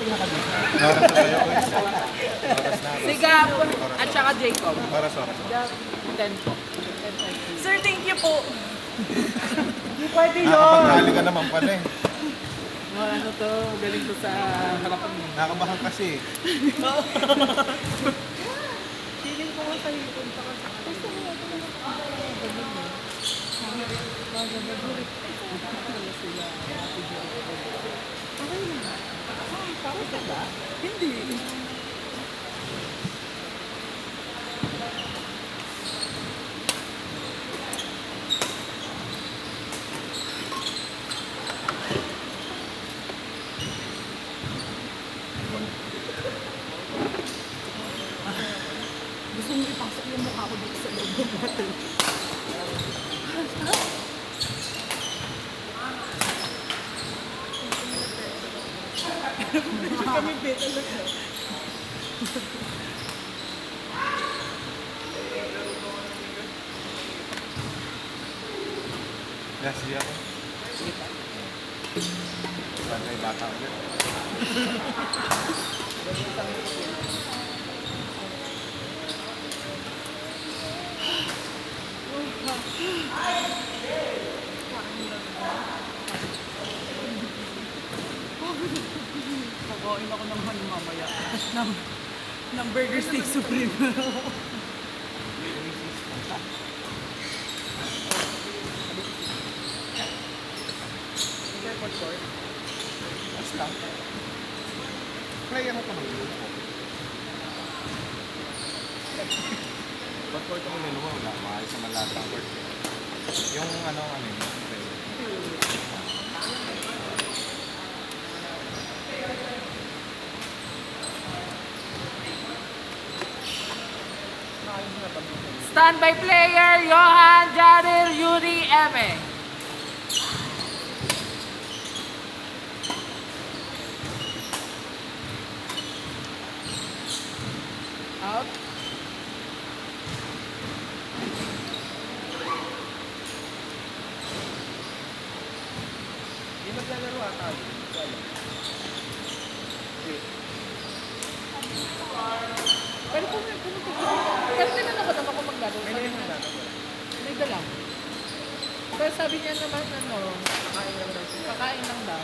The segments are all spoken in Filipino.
Oras na sa'yo. Oras na. Si Gab at saka Jacob. Oras. 10 po. Sir, thank you po. Hindi pwede yun. Nakapag-rally ka naman pala eh. Ano to, galing to sa harapan mo. Nakabahan kasi eh. Feeling ko sa hipon pa kasi. Gusto mo ito na Parang ka ba? Hindi. Gusto mo ipasok yung mukha ko dito sa loob ng bottle. Kami beta lang. Last year ako. Saan kayo bata ulit? Pagawain ako ng honey mamaya. ng burger steak supreme. Basta. Player ako ng grupo. Ba't ko itong niluwa? Wala. Maayos naman lahat ang court. Yung ano yun. Standby player, Johan Jadir Yuri Eme. Out. Hindi maglalaro ata. Pero kung pero tinanong ko naman kung maglaro. May dala. Pero sabi niya naman kakain lang daw.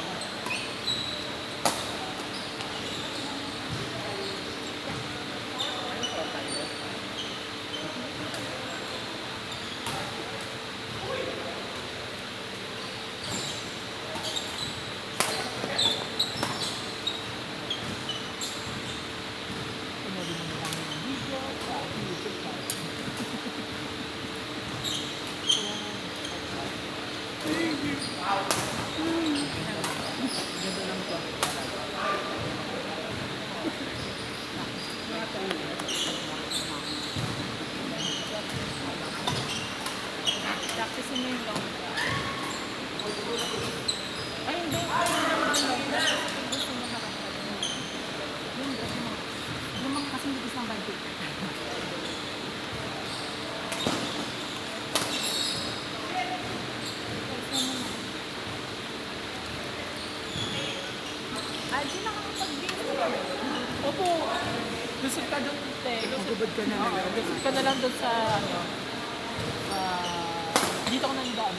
Practice mo yung long. Ay, hindi. Gusto mo nakakatawa. Yung mga kasing libis ng budget. Algie, nakakapag-game ka ba? Opo. Gusto ka doon, te. Magubad ka na. Gusto ka na lang doon sa, dito ko nang daan.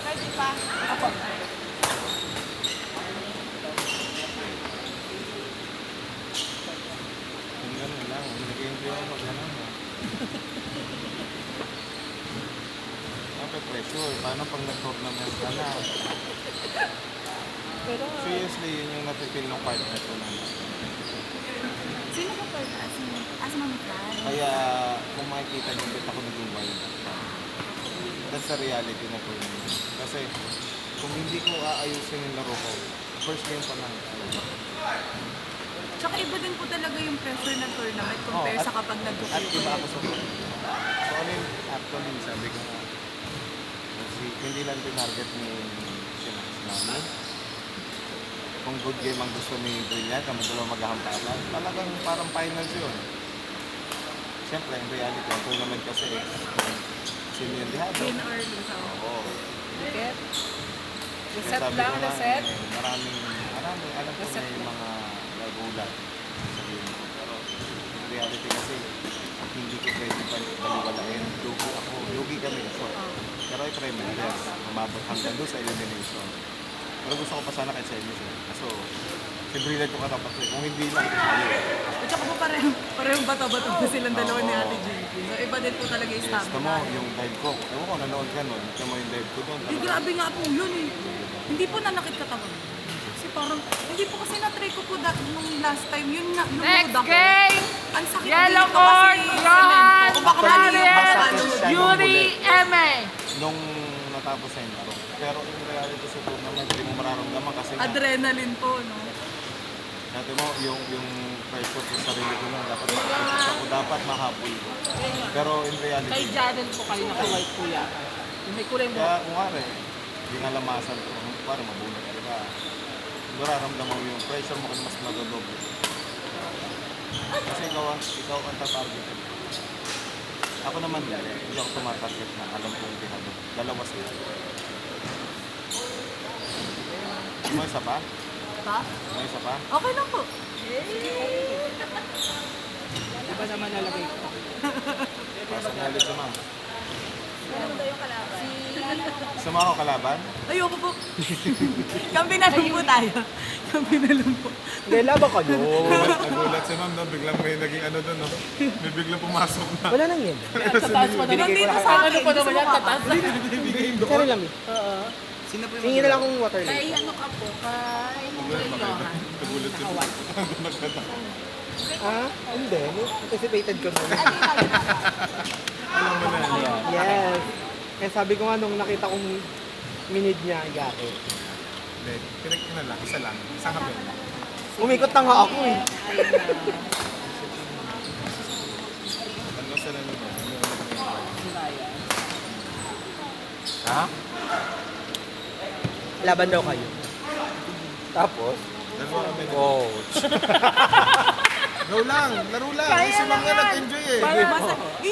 Pwede pa. Apo. Yung ganun lang. Nag-enjoy ako mag-ano. Pressure. Paano pag nag-tournament ka na? Pero, Seriously, yun yung napipil ng partner ko lang. Sino ka pa? As Mami Fran? Kaya kung makikita niyo, ba't ako naging wild? That's the reality na tournament. Kasi kung hindi ko aayusin yung laro ko, first game pa lang. Tsaka iba din po talaga yung pressure ng tournament compare sa kapag At nag-compete. iba ako sa tournament. So ano yung actually, sabi ko nga, kasi hindi lang tinarget ni Sinami. Kung good game ang gusto ni Brilliant, kami dalawa maghahampalan, talagang parang finals yun. Siyempre, in reality, ang tournament kasi sino yung dihado. Win or lose ako. Oo. Reset. Kaya Reset sabi lang, ko nga, reset. maraming, alam ko Reset may lang. mga reality kasi hindi ko pwede baliwalain. Lugi ako. Lugi kami. So, pero ay tremendous. Umabot hanggang doon sa elimination. Pero gusto ko pa sana kahit sa elimination. Kaso, si Brilliant ko katapat ko. Kung hindi lang, ayaw. At saka po parehong bato-bato po silang dalawa ni Oo. Ate Jinky. So iba din po talaga yung Yes, tamo stamina. yung dive ko. Ewan ko, nanood ka nun. Tamo yung dive ko doon. Eh, grabe nga po yun eh. Hindi po nanakit katawan. Kasi parang, hindi po kasi na-try ko po nung last time. Yun na, Next lumuda ko. game! Ang sakit Yellow dito kasi cord, Johan cemento. O baka mali yung Ariel, pagkano. Siya yung Yuri huli. Eme. Nung natapos na yung laro. Pero in reality sa tournament, hindi mo mararamdaman kasi nga, Adrenaline po, no? dati mo, yung pressure sa sarili ko lang, dapat makapit ako, dapat mahabol ko. Pero in Kay reality, Jaden po kayo naka-white po yata. Yung may kulay mo. kaya kung nga hindi nga lamasan ko, para mabunot ka. Nararamdaman mo yung pressure mo kasi mas magadoble. Kasi ikaw ang tatarget. Ako naman hindi ako tumatarget na alam kong tinado. Dalawa sila. May isa pa? Pa? May isa pa? Okay lang po. Iba naman lalagay ko. Pasok na ulit si ma'am. Sama ako kalaban? Ayoko po. Kampi na lang po tayo. Kampi na lang po. Hindi, laban kayo. Nagulat si ma'am, no? Biglang may naging ano doon, no? May biglang pumasok na. Wala nang yun. Tataas pa naman. Nandito sa akin. Ano pa naman yan? Tataas na. Sorry lang, eh. Sino po Tingin na lang akong water Kay lake. ano ka po? Kay Johan. Nagulat si ma'am. Ah, hindi. Anticipated ko na. Alam mo na yan. Yes. Kaya sabi ko nga nung nakita kong minid niya, gake. Hindi, pinag na lang, isa lang. Isang hapin. Umikot na nga ako eh. Ano sa lang ito? Ha? Laban daw kayo. Tapos? Dalawa kami. Coach. Go lang, laro lang. Si ma'am nga nag-enjoy eh.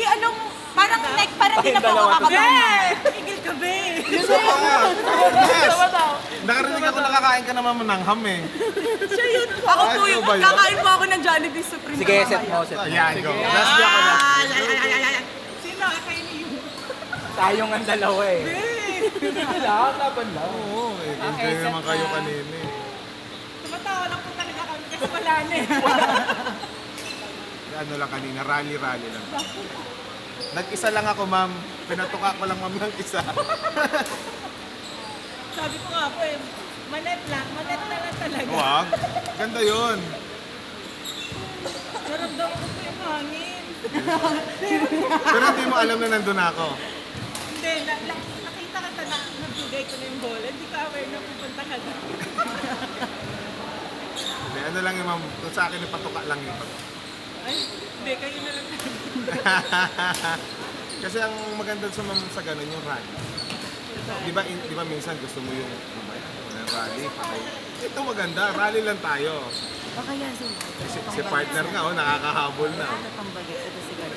Anong, parang parang hindi na po ako kakabana. Tigil ka, be. Gusto ko nga. Yes! Nakarinig ako nakakain ka naman ng ham eh. Siya yun. Ako po Ano yung, ba yun? kakain po ako ng Jollibee Supreme. Sige, set mo, set mo. Ayan, go. Last day ako last. Sino? Kayo ni Yu. Tayong ang dalawa eh. Laban lang. Oo, eh. Enjoy naman kayo kanina eh. Tumatawa lang po talaga kami kasi wala na eh. Ano lang kanina, rally-rally lang. Nag-isa lang ako, ma'am. Pinatuka ko lang, ma'am, ng isa. Sabi ko nga po eh, manet na lang talaga. Wag. Ganda yun. Naramdaman ko po yung hangin. Pero hindi mo alam na nandun ako. Hindi, nakita ka na nagbigay ko na yung bola. Hindi ka aware na pupunta ka doon. Hindi, ano lang yung ma'am. Kung sa akin, patuka lang yung Ay, hindi, kayo na lang. Kasi ang maganda sa ma'am sa ganun yung rally. Di ba minsan gusto mo yung rally, patay. Ito maganda, rally lang tayo. O kaya Si partner nga, oh, nakakahabol na. pambagay ito siguro.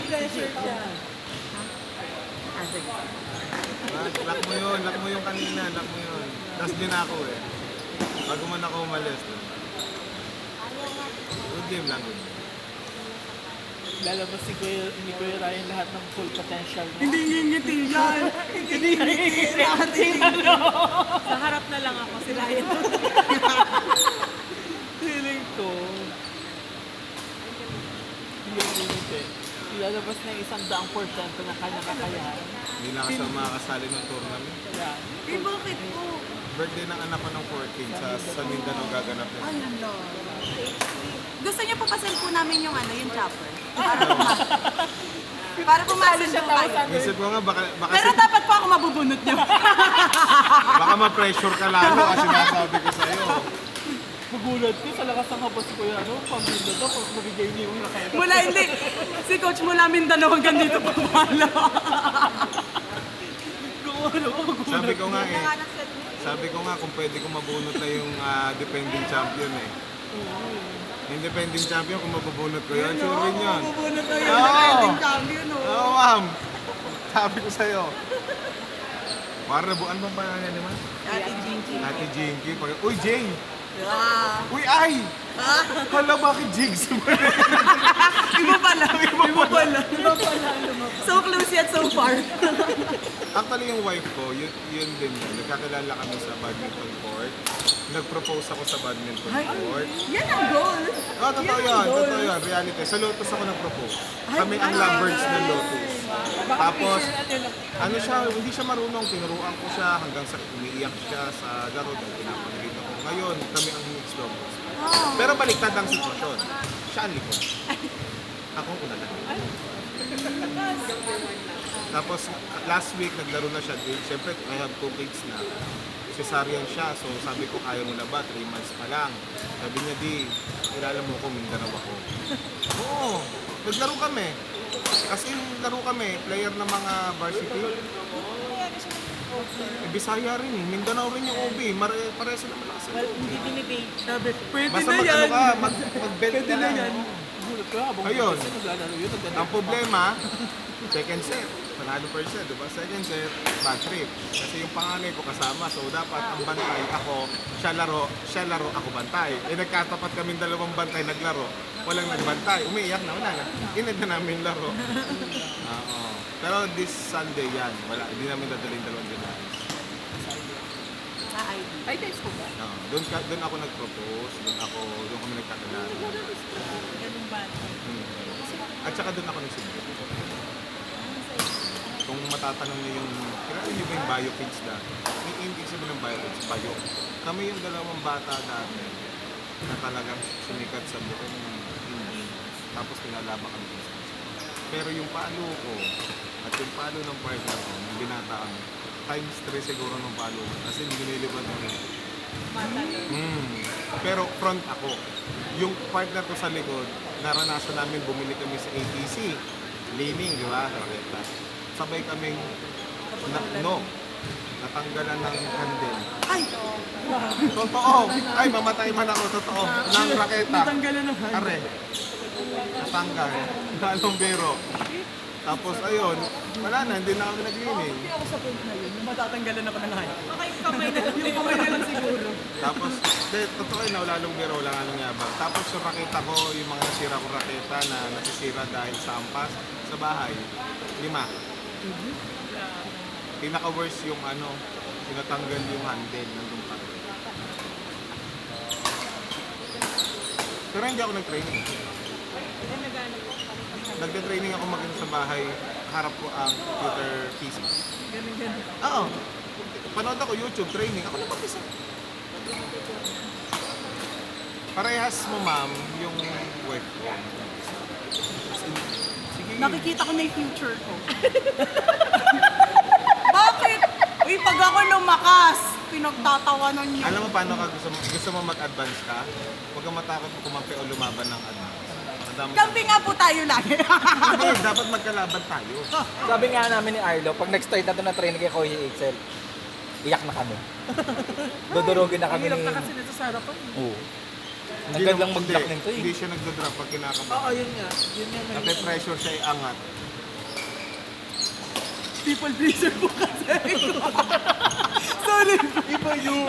Pressure siya. Lock mo yung kanina, lock mo yun. Tapos din ako eh. Bago man ako umalis. No? Good game lang, good game. Lalabas si Kuya Ryan lahat ng full potential mo. Hindi ngingiti yan. Hindi ngingiti. Sa harap na lang ako, si Ryan. Feeling ko. Hindi ngingiti. Lalabas na yung 100% na kanya kakayahan. Hindi na kasi makakasali ng tournament. Kaya, Eh, bakit po? Birthday ng anak ko ng 14 sa Mindanao gaganap yun. Ay, ano. Gusto niyo po pasend po namin yung yung chopper? Para pumasend po kayo. Isip ko nga, baka Pero dapat po ako mabubunot niyo. baka ma-pressure ka lalo kasi nasabi ko sa'yo. magulat ko sa lakas ng habas ko yan. Pamilya daw, pag mabigay niyo yung nakaya. Mula hindi. Si Coach mula Mindanao hanggang dito pa pala. Sabi ko nga sabi ko nga kung pwede ko mabunot na yung defending champion eh. Yung defending champion, kung mabubunot ko yun, sure win yun. Mabubunot na yung Oo. defending champion. Oo, ma'am. Sabi ko sa'yo. Para nabuan ba pa yan naman? Ate Jinky. Ate Jinky. Uy, Jane! Uy, ay! Hala, bakit jigs? Iba pala. Iba pala. So close yet so far. Actually, yung wife ko, yun din. Nagkakilala kami sa badminton court. Nag-propose ako sa badminton court. Yan ang goal. Oh, totoo yun. Totoo yun. Reality. Sa Lotus ako nag-propose. Kami ang lovebirds ng Lotus. Tapos, ano siya, hindi siya marunong. Tinuruan ko siya hanggang sa umiiyak siya sa laro dahil pinapagalitan ko. Ngayon, kami ang mixed doubles. Pero baliktad ang sitwasyon. Siya ang likod. Ako ang una lang. Tapos, last week, naglaro na siya. Siyempre, I have 2 kids na. Cesarean siya. So, sabi ko, kaya mo na ba? 3 months pa lang. Sabi niya, di, kilala mo ko, Mindanao ako. Oo, naglaro kami. Kasi laro kami, player ng mga varsity. Bisaya rin eh. Mindanao rin yung OB. Pareho sila malakas. Hindi dinibate. Sabi, pwede Basta mag-belt ka na yan. Ayun. Ang problema, second set. Panalo first set, diba? Second set, bad trip. Kasi yung panganay ko kasama. So dapat ang bantay ako, siya laro, ako bantay. Nagkatapat kami dalawang bantay, naglaro. Walang nagbantay. Umiiyak na, wala na. Inad na namin laro. Oo. Pero this Sunday yan, wala. Hindi namin dadalhin dalawang ginahan. Sa ID. Ay, thanks ko ba? Doon ako nag-propose, doon kami nagkakilala. Ganun ba? At saka doon ako nagsimula. Kung matatanong niyo yung, kilala niyo ba yung biopics dati? Yung ibig sabihin ng biopics, bio. Kami yung dalawang bata dati na talagang sumikat sa buong Hindi. Tapos pinalaban kami. Pero yung palo ko at yung palo ng partner ko, yung binata kami, times 3 siguro ng palo ko. Kasi nililibad mo rin. Pero front ako. Yung partner ko sa likod, naranasan namin bumili kami sa ATC. Leaning, di ba? Raketa. Sabay kaming natanggalan ng handle. Ay! Totoo! Ay, mamatay man ako, totoo. Ng raketa. Natanggalan ng hand. Are. Natanggal. Lalong biro. Tapos ayun, wala na, hindi na kami nag-leaning. Hindi ako sa point na yun. Yung matatanggalan ako ng hand. Baka yung kamay na lang. Yung kamay na lang siguro. Tapos, totoo yun, lalong biro, wala nga nung yabang. Tapos yung raketa ko, yung mga nasira kong raketa na nasisira dahil sa ampas sa bahay, 5. Pinaka-worst yung tinatanggal yung handle ng lumpat. Pero hindi ako nag-training. Nagda-training ako mag sa bahay, harap ko ang computer PC. Ganun. Oo. Panood ako YouTube training, ako na mag-isa. Parehas mo ma'am, yung wife ko. Sige. Nakikita ko na yung future ko. Bakit? Uy, pag ako lumakas, pinagtatawanan niyo. Alam mo paano ka gusto mo mag-advance ka? Huwag kang matakot kumampi o lumaban ng advance. Madami Kampi nga po tayo lagi. Hindi, dapat magkalaban tayo. Sabi nga namin ni Arlo, pag nag-start na ito na training kay Koy Excel, iyak na kami. Dudurugin na kami Hirap ni... na kasi nito sa harapan. Oo. Nagandang mag-block nito Hindi eh. siya nagdo-drop pag kinakabahan. Oo, yun nga. Yun nga. Nape-pressure siya iangat. People pleaser po kasi. Sorry. Iba yun.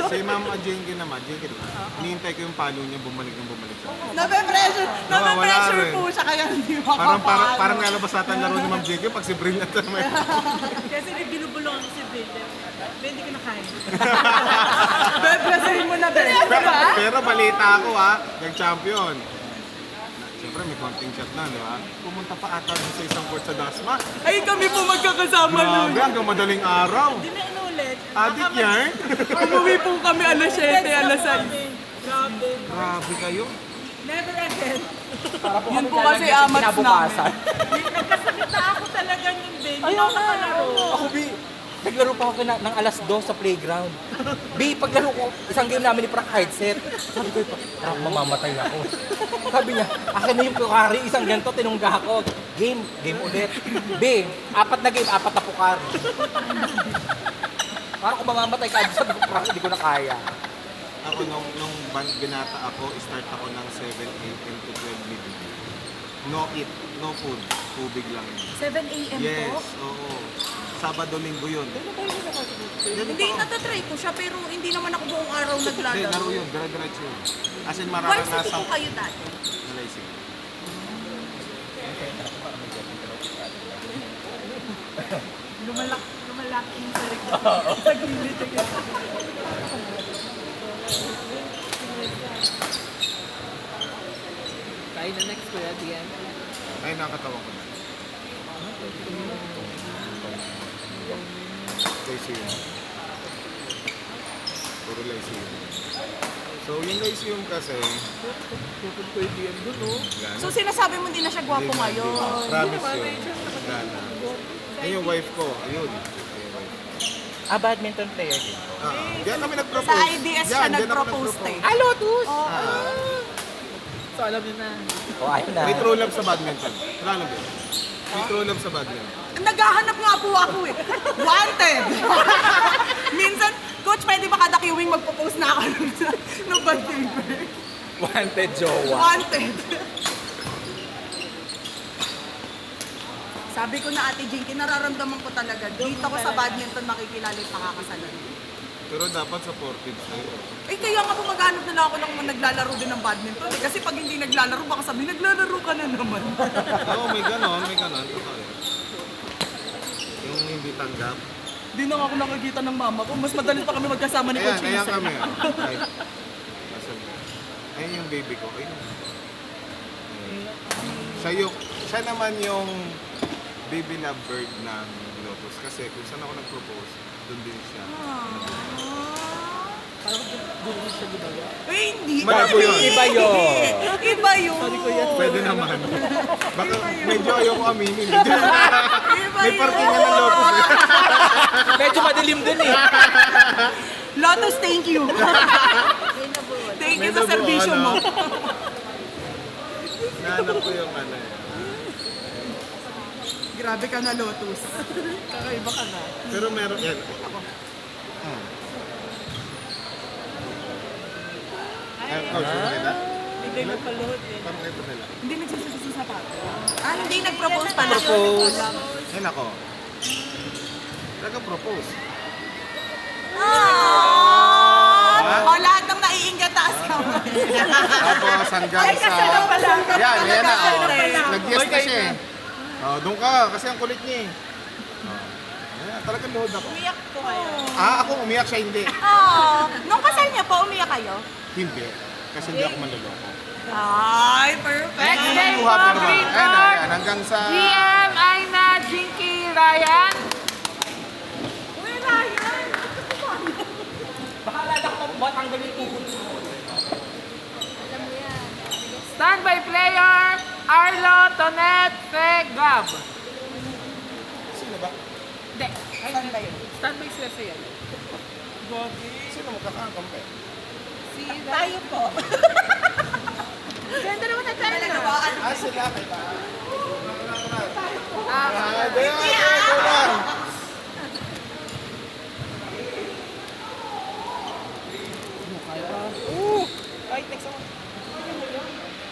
Si Ma'am Jenke naman, hinihintay ko yung palo niya bumalik siya. Nape-pressure. Wala Nape-pressure rin. po siya kaya hindi Parang makapalo. nalabas natin laro ni Ma'am Jenke pag si Brilliant naman. Kasi binubulong ako si Brilliant. Hindi ko na kaya. Bebrasahin mo na, Bel. Pero balita ako nag-champion. Siyempre may konting shot na, di ba? Pumunta pa ata sa isang court sa Dasma. Ay, kami po magkakasama nun. Grabe, hanggang madaling araw. Hindi na inulit. Adik yan. Umuwi po kami alas 7, alas 6. Grabe kayo. Never again. Para po Yun kami po kasi lalagyan sa amats kinabukasan. Nagkasakit na ako talaga nun, Ben. Hindi Ayaw ako nakalaro. Ako, B, naglaro pa ako ng alas 2 sa playground. B, paglaro ko, isang game namin ni Prak headset. Sabi ko, Prak, mamamatay ako. Sabi niya, akin na yung pukari, isang ganito, tinungga ako. Game ulit. B, 4 na game, 4 na pukari. Parang kung mamamatay ka, sabi ko, Prak, hindi ko na kaya. Ako nung binata ako, start ako ng 7 a.m. to 12 midnight. No eat, no food. Tubig lang. 7 a.m. Yes, po? oo. Sabado, Linggo yun. Hindi, natatry ko siya, pero hindi naman ako buong araw Hindi, laro naglalaro. yun. Dire-diretso yun. As in, Varsity mararanasan po kayo dati. Malaysia. Lumalaki yung sa likod. Sa gilid. Kain na next kuya, Dian. Ay, nakatawa ko na. Lyceum. Puro Lyceum. So, yung Lyceum kasi, Tukod ko yung Dian dun, oh. gana. So sinasabi mo hindi na siya gwapo ngayon. Promise yun. Gana. Ay, yung wife ko, ayun. Badminton player din. Diyan kami nag-propose. Sa IDS siya Diyan ako nag-propose eh. Ah, Lotus! So alam niyo na. Ayun na. May true love sa badminton. Wala lang yun. May true love sa badminton. Naghahanap nga po ako eh. Wanted! Minsan, coach, pwede ba kada kiwing magpo-post na ako ng bad paper? Wanted jowa. Wanted! Sabi ko na Ate Jinky, nararamdaman ko talaga. Dito ko sa badminton makikilala yung pakakasalan. Pero dapat supportive sa'yo. Eh kaya nga po maghanap na lang ako ng naglalaro din ng badminton. Eh. Kasi pag hindi naglalaro, baka sabi, naglalaro ka na naman. Oo, may ganon, may ganon. Totoo yun. Yung hindi tanggap. Di na nga ako nakikita ng mama ko. Mas madalit pa kami magkasama ni Ayan, Coach ayan Vincent. kami. Ay, ayun yung baby ko. Ayun. Siya naman yung baby lovebird ng Lotus. Kasi kung saan ako nag-propose, doon din siya. Parang doon siya ginawa. Eh, hindi. Malabo yun. Iba yun. Iba yun. Pwede naman. Baka medyo ayoko aminin. May parking nga ng Lotus eh. Medyo madilim din eh. Lotus, thank you. Thank you sa serbisyo mo. Nahanap ko yung ano eh. Grabe ka na, Lotus. Kakaiba ka na. Pero meron, yan. Ako. Ayan, coach, kita? Hindi na paluhod eh. Parang ito nila. Hindi nagsisabi sa sapato. Ah, hindi nag-propose pala. Propose. Yan ako. Nag-propose. O, lahat ng naiingat taas ka. Tapos hanggang Ay, sa... kasama pala. Yan na. Kasama Oh. pala. Nag-yes na siya eh. Oh, doon ka, kasi ang kulit niya eh. Oh. Ayan, talagang load ako. Umiyak po kayo. Ako umiyak siya, hindi. Nung kasal niya po, umiyak kayo? Hindi. Kasi hindi ako manloloko. Ay, perfect. Kuha pero ayan, hanggang sa... DM, Aina, Jinky, Ryan. Uy, Ryan. Bahala na ako matanggal yung tuhod ko. Standby player, Arlo, Tonet, Feg, Gab. Sino ba? Hindi. Standby. Standby sila sa'yo. Sino magkakakampi? Si Tayo po. Ganda naman ang pera na. Sila.